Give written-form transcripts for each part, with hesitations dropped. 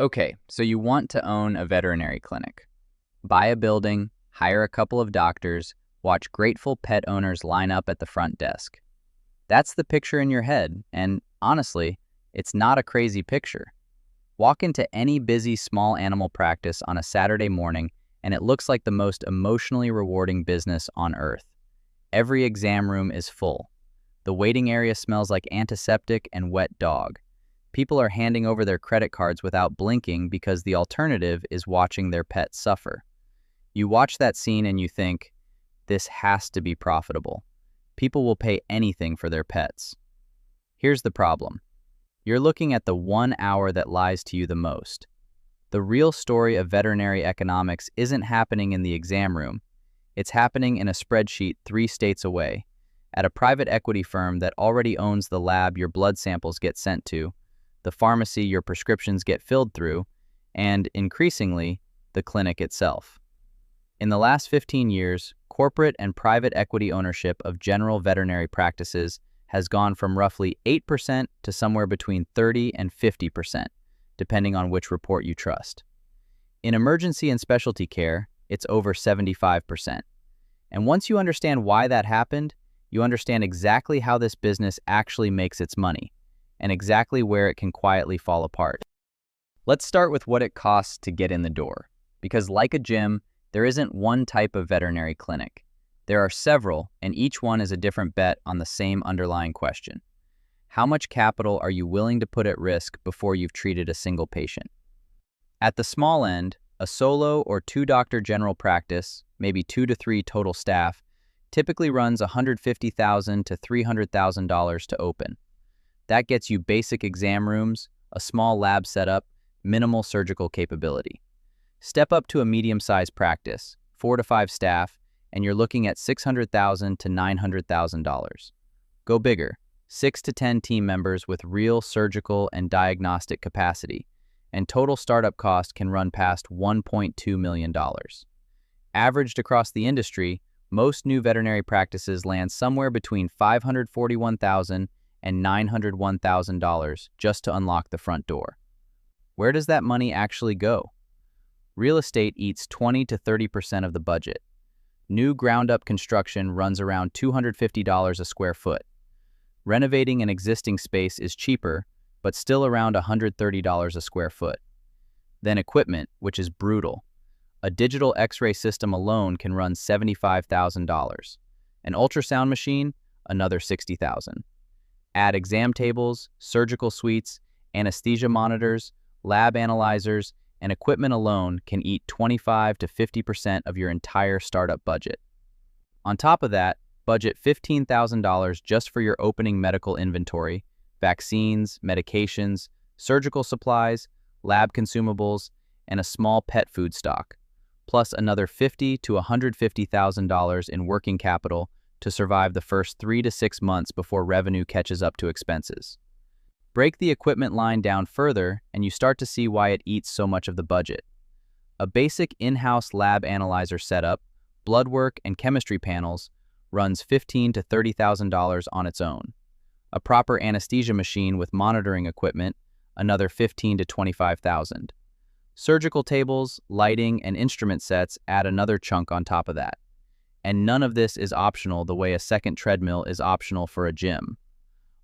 Okay, so you want to own a veterinary clinic. Buy a building, hire a couple of doctors, watch grateful pet owners line up at the front desk. That's the picture in your head, and honestly, it's not a crazy picture. Walk into any busy small animal practice on a Saturday morning, and it looks like the most emotionally rewarding business on earth. Every exam room is full. The waiting area smells like antiseptic and wet dog. People are handing over their credit cards without blinking because the alternative is watching their pet suffer. You watch that scene and you think, this has to be profitable. People will pay anything for their pets. Here's the problem. You're looking at the 1 hour that lies to you the most. The real story of veterinary economics isn't happening in the exam room. It's happening in a spreadsheet 3 states away, at a private equity firm that already owns the lab your blood samples get sent to, the pharmacy your prescriptions get filled through, and, increasingly, the clinic itself. In the last 15 years, corporate and private equity ownership of general veterinary practices has gone from roughly 8% to somewhere between 30 and 50%, depending on which report you trust. In emergency and specialty care, it's over 75%. And once you understand why that happened, you understand exactly how this business actually makes its money, and exactly where it can quietly fall apart. Let's start with what it costs to get in the door, because like a gym, there isn't one type of veterinary clinic. There are several, and each one is a different bet on the same underlying question. How much capital are you willing to put at risk before you've treated a single patient? At the small end, a solo or 2-doctor general practice, maybe 2 to 3 total staff, typically runs $150,000 to $300,000 to open. That gets you basic exam rooms, a small lab setup, minimal surgical capability. Step up to a medium-sized practice, 4 to 5 staff, and you're looking at $600,000 to $900,000. Go bigger, 6 to 10 team members with real surgical and diagnostic capacity, and total startup cost can run past $1.2 million. Averaged across the industry, most new veterinary practices land somewhere between $541,000 and $901,000 just to unlock the front door. Where does that money actually go? Real estate eats 20 to 30% of the budget. New ground-up construction runs around $250 a square foot. Renovating an existing space is cheaper, but still around $130 a square foot. Then equipment, which is brutal. A digital X-ray system alone can run $75,000. An ultrasound machine, another $60,000. Add exam tables, surgical suites, anesthesia monitors, lab analyzers, and equipment alone can eat 25 to 50% of your entire startup budget. On top of that, budget $15,000 just for your opening medical inventory, vaccines, medications, surgical supplies, lab consumables, and a small pet food stock, plus another $50,000 to $150,000 in working capital to survive the first 3 to 6 months before revenue catches up to expenses. Break the equipment line down further, and you start to see why it eats so much of the budget. A basic in-house lab analyzer setup, blood work, and chemistry panels runs $15,000 to $30,000 on its own. A proper anesthesia machine with monitoring equipment, another $15,000 to $25,000. Surgical tables, lighting, and instrument sets add another chunk on top of that. And none of this is optional the way a second treadmill is optional for a gym.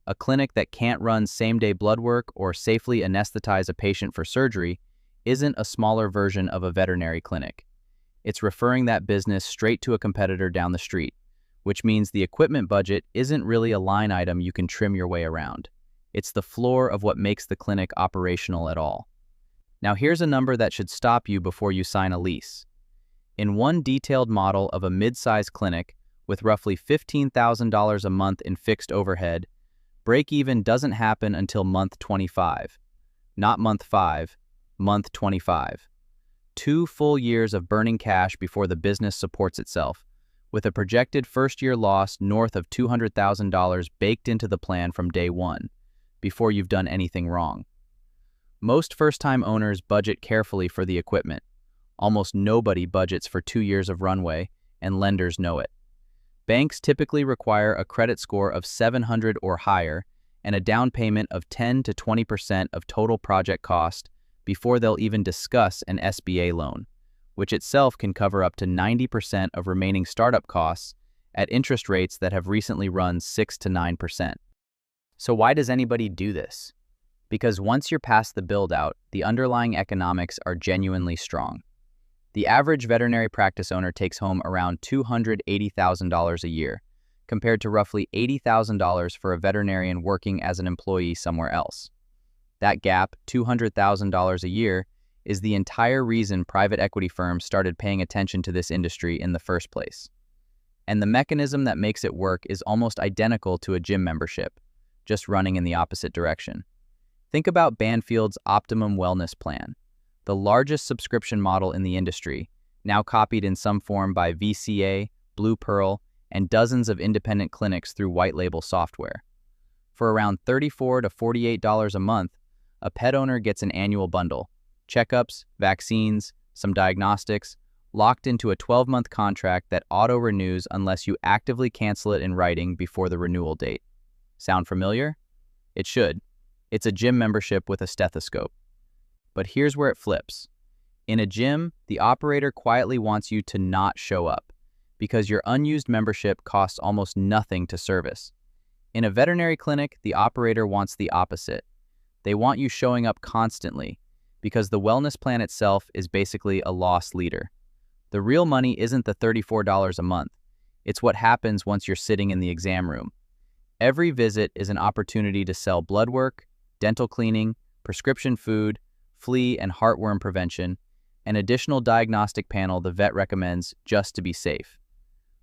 A clinic that can't run same-day blood work or safely anesthetize a patient for surgery isn't a smaller version of a veterinary clinic. It's referring that business straight to a competitor down the street, which means the equipment budget isn't really a line item you can trim your way around. It's the floor of what makes the clinic operational at all. Now here's a number that should stop you before you sign a lease. In one detailed model of a mid-sized clinic with roughly $15,000 a month in fixed overhead, break-even doesn't happen until month 25. Not month 5, month 25. 2 full years of burning cash before the business supports itself, with a projected first-year loss north of $200,000 baked into the plan from day one, before you've done anything wrong. Most first-time owners budget carefully for the equipment. Almost nobody budgets for 2 years of runway, and lenders know it. Banks typically require a credit score of 700 or higher and a down payment of 10 to 20% of total project cost before they'll even discuss an SBA loan, which itself can cover up to 90% of remaining startup costs at interest rates that have recently run 6 to 9%. So why does anybody do this? Because once you're past the build-out, the underlying economics are genuinely strong. The average veterinary practice owner takes home around $280,000 a year, compared to roughly $80,000 for a veterinarian working as an employee somewhere else. That gap, $200,000 a year, is the entire reason private equity firms started paying attention to this industry in the first place. And the mechanism that makes it work is almost identical to a gym membership, just running in the opposite direction. Think about Banfield's Optimum Wellness Plan, the largest subscription model in the industry, now copied in some form by VCA, Blue Pearl, and dozens of independent clinics through white-label software. For around $34 to $48 a month, a pet owner gets an annual bundle: checkups, vaccines, some diagnostics, locked into a 12-month contract that auto-renews unless you actively cancel it in writing before the renewal date. Sound familiar? It should. It's a gym membership with a stethoscope. But here's where it flips. In a gym, the operator quietly wants you to not show up, because your unused membership costs almost nothing to service. In a veterinary clinic, the operator wants the opposite. They want you showing up constantly, because the wellness plan itself is basically a loss leader. The real money isn't the $34 a month. It's what happens once you're sitting in the exam room. Every visit is an opportunity to sell blood work, dental cleaning, prescription food, flea and heartworm prevention, an additional diagnostic panel the vet recommends just to be safe.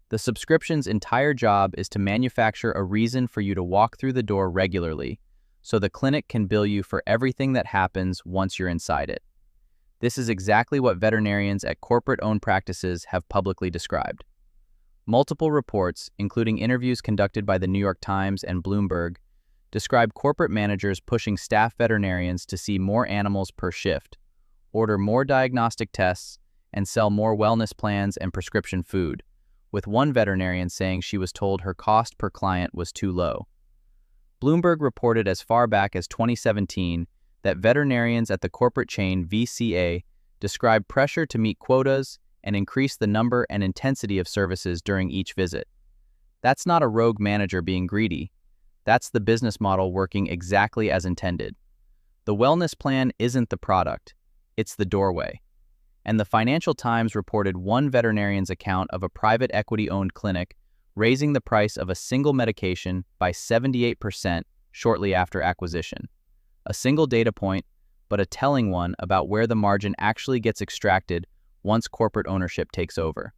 The subscription's entire job is to manufacture a reason for you to walk through the door regularly, so the clinic can bill you for everything that happens once you're inside it. This is exactly what veterinarians at corporate-owned practices have publicly described. Multiple reports, including interviews conducted by the New York Times and Bloomberg, describe corporate managers pushing staff veterinarians to see more animals per shift, order more diagnostic tests, and sell more wellness plans and prescription food, with one veterinarian saying she was told her cost per client was too low. Bloomberg reported as far back as 2017 that veterinarians at the corporate chain VCA described pressure to meet quotas and increase the number and intensity of services during each visit. That's not a rogue manager being greedy. That's the business model working exactly as intended. The wellness plan isn't the product, it's the doorway. And the Financial Times reported one veterinarian's account of a private equity-owned clinic raising the price of a single medication by 78% shortly after acquisition. A single data point, but a telling one about where the margin actually gets extracted once corporate ownership takes over.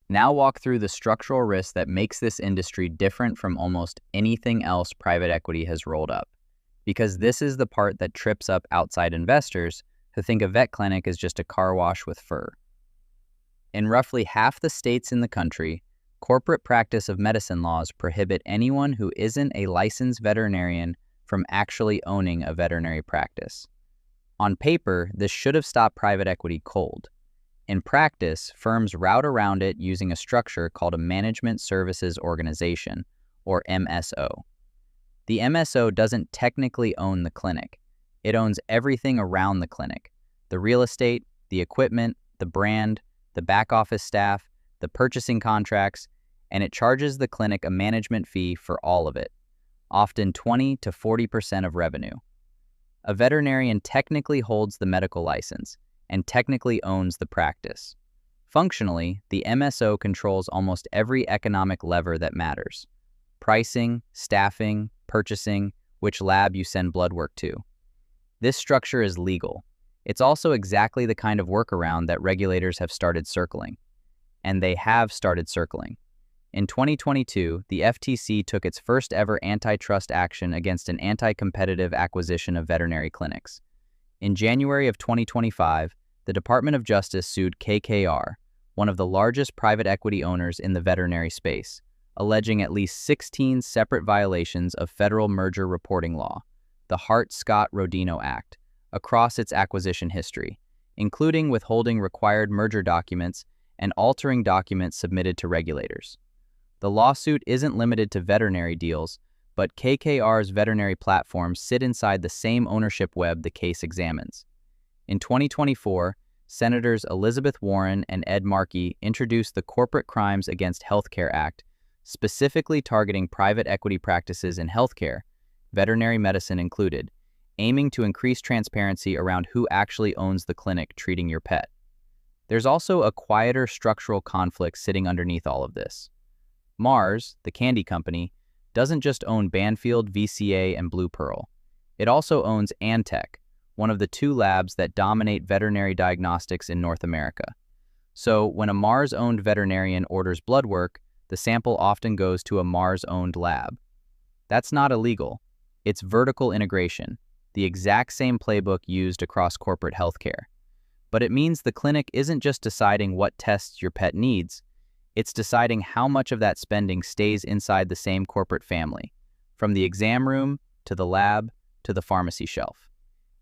Now walk through the structural risk that makes this industry different from almost anything else private equity has rolled up. Because this is the part that trips up outside investors who think a vet clinic is just a car wash with fur. In roughly half the states in the country, corporate practice of medicine laws prohibit anyone who isn't a licensed veterinarian from actually owning a veterinary practice. On paper, this should have stopped private equity cold. In practice, firms route around it using a structure called a Management Services Organization, or MSO. The MSO doesn't technically own the clinic. It owns everything around the clinic: the real estate, the equipment, the brand, the back office staff, the purchasing contracts, and it charges the clinic a management fee for all of it, often 20 to 40% of revenue. A veterinarian technically holds the medical license and technically owns the practice. Functionally, the MSO controls almost every economic lever that matters: pricing, staffing, purchasing, which lab you send blood work to. This structure is legal. It's also exactly the kind of workaround that regulators have started circling. And they have started circling. In 2022, the FTC took its first ever antitrust action against an anti-competitive acquisition of veterinary clinics. In January of 2025, the Department of Justice sued KKR, one of the largest private equity owners in the veterinary space, alleging at least 16 separate violations of federal merger reporting law, the Hart-Scott-Rodino Act, across its acquisition history, including withholding required merger documents and altering documents submitted to regulators. The lawsuit isn't limited to veterinary deals, but KKR's veterinary platforms sit inside the same ownership web the case examines. In 2024, Senators Elizabeth Warren and Ed Markey introduced the Corporate Crimes Against Healthcare Act, specifically targeting private equity practices in healthcare, veterinary medicine included, aiming to increase transparency around who actually owns the clinic treating your pet. There's also a quieter structural conflict sitting underneath all of this. Mars, the candy company, doesn't just own Banfield, VCA, and Blue Pearl. It also owns Antech, one of the two labs that dominate veterinary diagnostics in North America. So when a Mars-owned veterinarian orders blood work, the sample often goes to a Mars-owned lab. That's not illegal. It's vertical integration, the exact same playbook used across corporate healthcare. But it means the clinic isn't just deciding what tests your pet needs, it's deciding how much of that spending stays inside the same corporate family, from the exam room to the lab to the pharmacy shelf.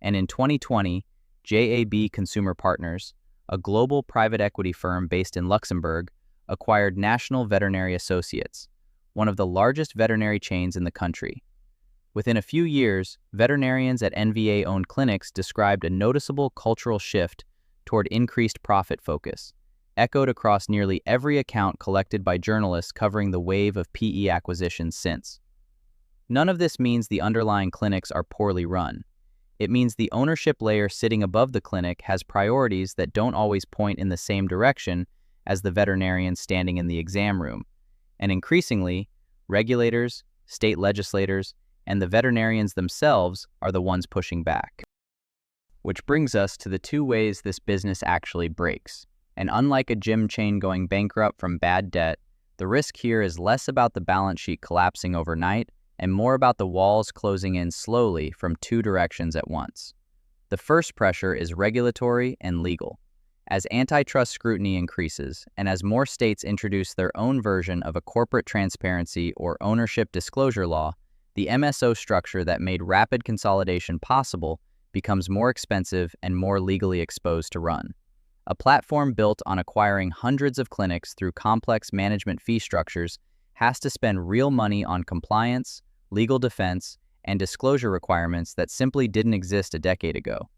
And in 2020, JAB Consumer Partners, a global private equity firm based in Luxembourg, acquired National Veterinary Associates, one of the largest veterinary chains in the country. Within a few years, veterinarians at NVA-owned clinics described a noticeable cultural shift toward increased profit focus, echoed across nearly every account collected by journalists covering the wave of PE acquisitions since. None of this means the underlying clinics are poorly run. It means the ownership layer sitting above the clinic has priorities that don't always point in the same direction as the veterinarian standing in the exam room. And increasingly, regulators, state legislators, and the veterinarians themselves are the ones pushing back. Which brings us to the two ways this business actually breaks. And unlike a gym chain going bankrupt from bad debt, the risk here is less about the balance sheet collapsing overnight and more about the walls closing in slowly from two directions at once. The first pressure is regulatory and legal. As antitrust scrutiny increases, and as more states introduce their own version of a corporate transparency or ownership disclosure law, the MSO structure that made rapid consolidation possible becomes more expensive and more legally exposed to run. A platform built on acquiring hundreds of clinics through complex management fee structures has to spend real money on compliance, legal defense, and disclosure requirements that simply didn't exist a decade ago.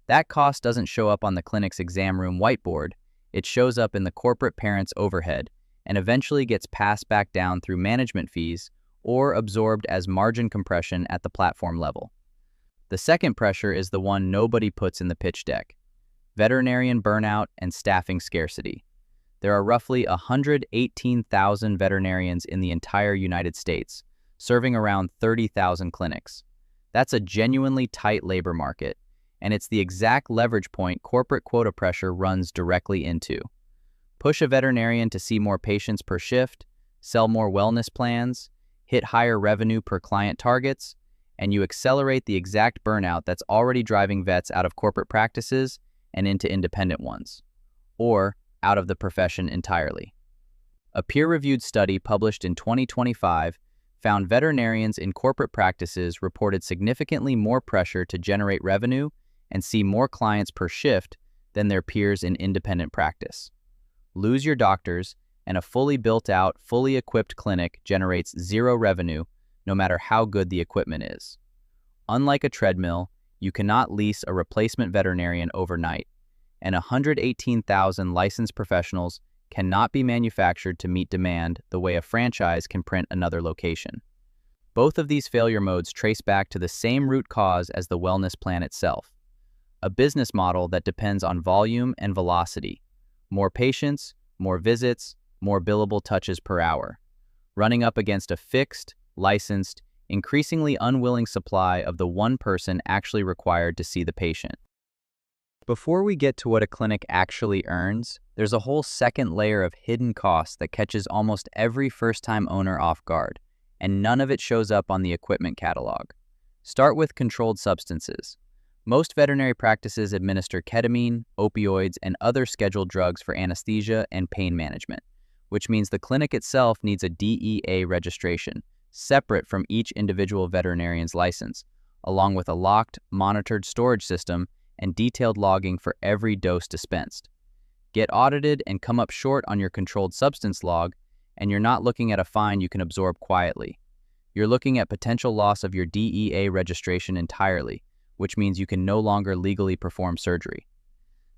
That cost doesn't show up on the clinic's exam room whiteboard, it shows up in the corporate parent's overhead and eventually gets passed back down through management fees or absorbed as margin compression at the platform level. The second pressure is the one nobody puts in the pitch deck: veterinarian burnout and staffing scarcity. There are roughly 118,000 veterinarians in the entire United States, serving around 30,000 clinics. That's a genuinely tight labor market, and it's the exact leverage point corporate quota pressure runs directly into. Push a veterinarian to see more patients per shift, sell more wellness plans, hit higher revenue per client targets, and you accelerate the exact burnout that's already driving vets out of corporate practices and into independent ones, or out of the profession entirely. A peer-reviewed study published in 2025 found veterinarians in corporate practices reported significantly more pressure to generate revenue and see more clients per shift than their peers in independent practice. Lose your doctors, and a fully built-out, fully equipped clinic generates zero revenue no matter how good the equipment is. Unlike a treadmill, you cannot lease a replacement veterinarian overnight, and 118,000 licensed professionals cannot be manufactured to meet demand the way a franchise can print another location. Both of these failure modes trace back to the same root cause as the wellness plan itself: a business model that depends on volume and velocity. More patients, more visits, more billable touches per hour, running up against a fixed, licensed, increasingly unwilling supply of the one person actually required to see the patient. Before we get to what a clinic actually earns, there's a whole second layer of hidden costs that catches almost every first-time owner off guard, and none of it shows up on the equipment catalog. Start with controlled substances. Most veterinary practices administer ketamine, opioids, and other scheduled drugs for anesthesia and pain management, which means the clinic itself needs a DEA registration, separate from each individual veterinarian's license, along with a locked, monitored storage system and detailed logging for every dose dispensed. Get audited and come up short on your controlled substance log, and you're not looking at a fine you can absorb quietly. You're looking at potential loss of your DEA registration entirely, which means you can no longer legally perform surgery.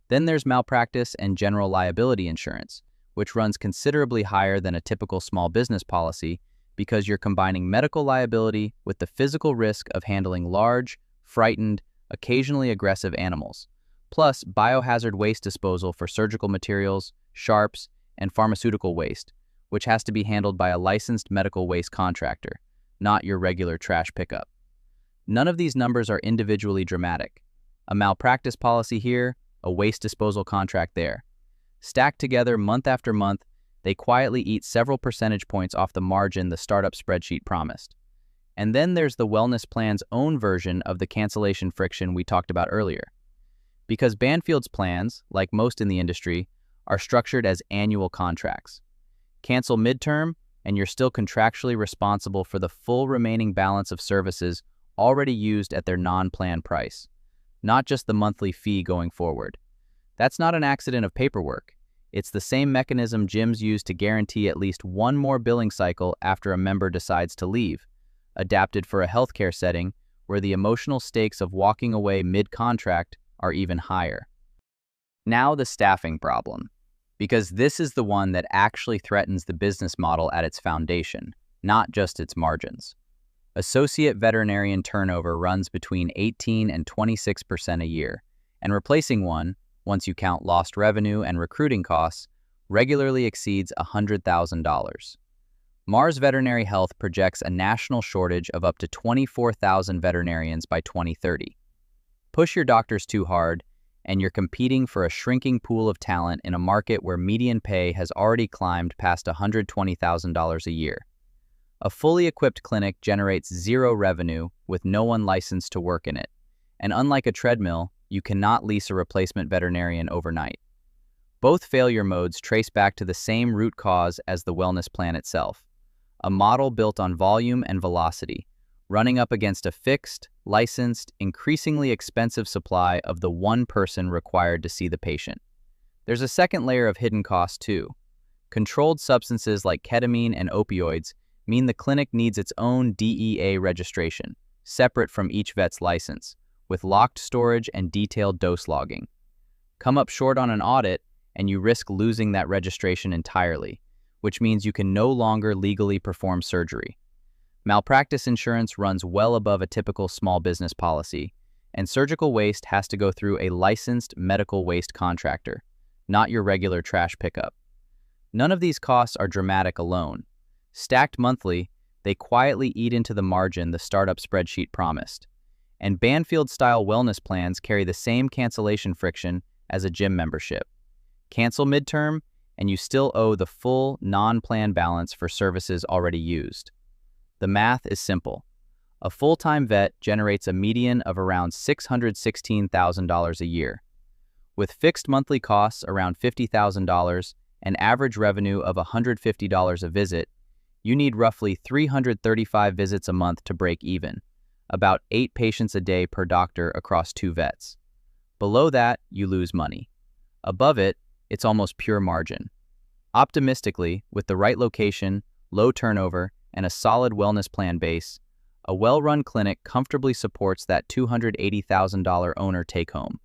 Then there's malpractice and general liability insurance, which runs considerably higher than a typical small business policy because you're combining medical liability with the physical risk of handling large, frightened, occasionally aggressive animals, plus biohazard waste disposal for surgical materials, sharps, and pharmaceutical waste, which has to be handled by a licensed medical waste contractor, not your regular trash pickup. None of these numbers are individually dramatic. A malpractice policy here, a waste disposal contract there. Stacked together month after month, they quietly eat several percentage points off the margin the startup spreadsheet promised. And then there's the wellness plan's own version of the cancellation friction we talked about earlier. Because Banfield's plans, like most in the industry, are structured as annual contracts. Cancel midterm, and you're still contractually responsible for the full remaining balance of services already used at their non-plan price, not just the monthly fee going forward. That's not an accident of paperwork. It's the same mechanism gyms use to guarantee at least one more billing cycle after a member decides to leave, adapted for a healthcare setting where the emotional stakes of walking away mid-contract are even higher. Now the staffing problem, because this is the one that actually threatens the business model at its foundation, not just its margins. Associate veterinarian turnover runs between 18 and 26% a year, and replacing one, once you count lost revenue and recruiting costs, regularly exceeds $100,000. Mars Veterinary Health projects a national shortage of up to 24,000 veterinarians by 2030. Push your doctors too hard, and you're competing for a shrinking pool of talent in a market where median pay has already climbed past $120,000 a year. A fully equipped clinic generates zero revenue with no one licensed to work in it, and unlike a treadmill, you cannot lease a replacement veterinarian overnight. Both failure modes trace back to the same root cause as the wellness plan itself, a model built on volume and velocity, running up against a fixed, licensed, increasingly expensive supply of the one person required to see the patient. There's a second layer of hidden cost too. Controlled substances like ketamine and opioids mean the clinic needs its own DEA registration, separate from each vet's license, with locked storage and detailed dose logging. Come up short on an audit, and you risk losing that registration entirely, which means you can no longer legally perform surgery. Malpractice insurance runs well above a typical small business policy, and surgical waste has to go through a licensed medical waste contractor, not your regular trash pickup. None of these costs are dramatic alone. Stacked monthly, they quietly eat into the margin the startup spreadsheet promised. And Banfield-style wellness plans carry the same cancellation friction as a gym membership. Cancel midterm, and you still owe the full non-plan balance for services already used. The math is simple. A full-time vet generates a median of around $616,000 a year. With fixed monthly costs around $50,000 and average revenue of $150 a visit, you need roughly 335 visits a month to break even, about 8 patients a day per doctor across 2 vets. Below that, you lose money. Above it, it's almost pure margin. Optimistically, with the right location, low turnover, and a solid wellness plan base, a well-run clinic comfortably supports that $280,000 owner take-home.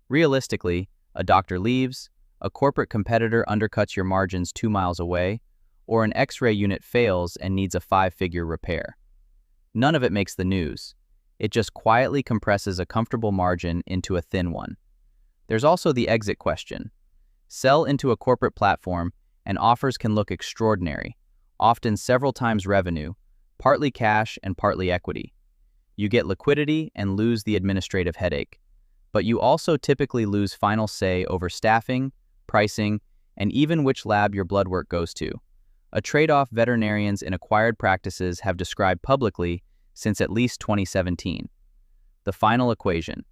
Realistically, a doctor leaves, a corporate competitor undercuts your margins 2 miles away, or an X-ray unit fails and needs a 5-figure repair. None of it makes the news. It just quietly compresses a comfortable margin into a thin one. There's also the exit question. Sell into a corporate platform, and offers can look extraordinary, often several times revenue, partly cash and partly equity. You get liquidity and lose the administrative headache, but you also typically lose final say over staffing, pricing, and even which lab your blood work goes to, a trade-off veterinarians in acquired practices have described publicly since at least 2017. The final equation: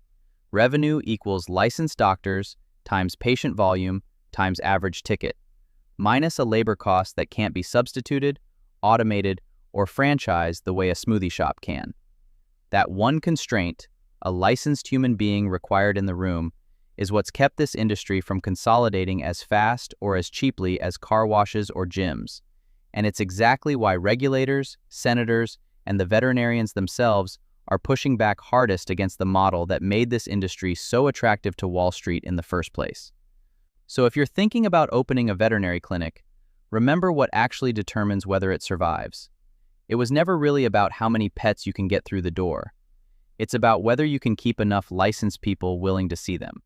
revenue equals licensed doctors times patient volume times average ticket, minus a labor cost that can't be substituted, automated, or franchised the way a smoothie shop can. That one constraint, a licensed human being required in the room, is what's kept this industry from consolidating as fast or as cheaply as car washes or gyms. And it's exactly why regulators, senators, and the veterinarians themselves are pushing back hardest against the model that made this industry so attractive to Wall Street in the first place. So if you're thinking about opening a veterinary clinic, remember what actually determines whether it survives. It was never really about how many pets you can get through the door. It's about whether you can keep enough licensed people willing to see them.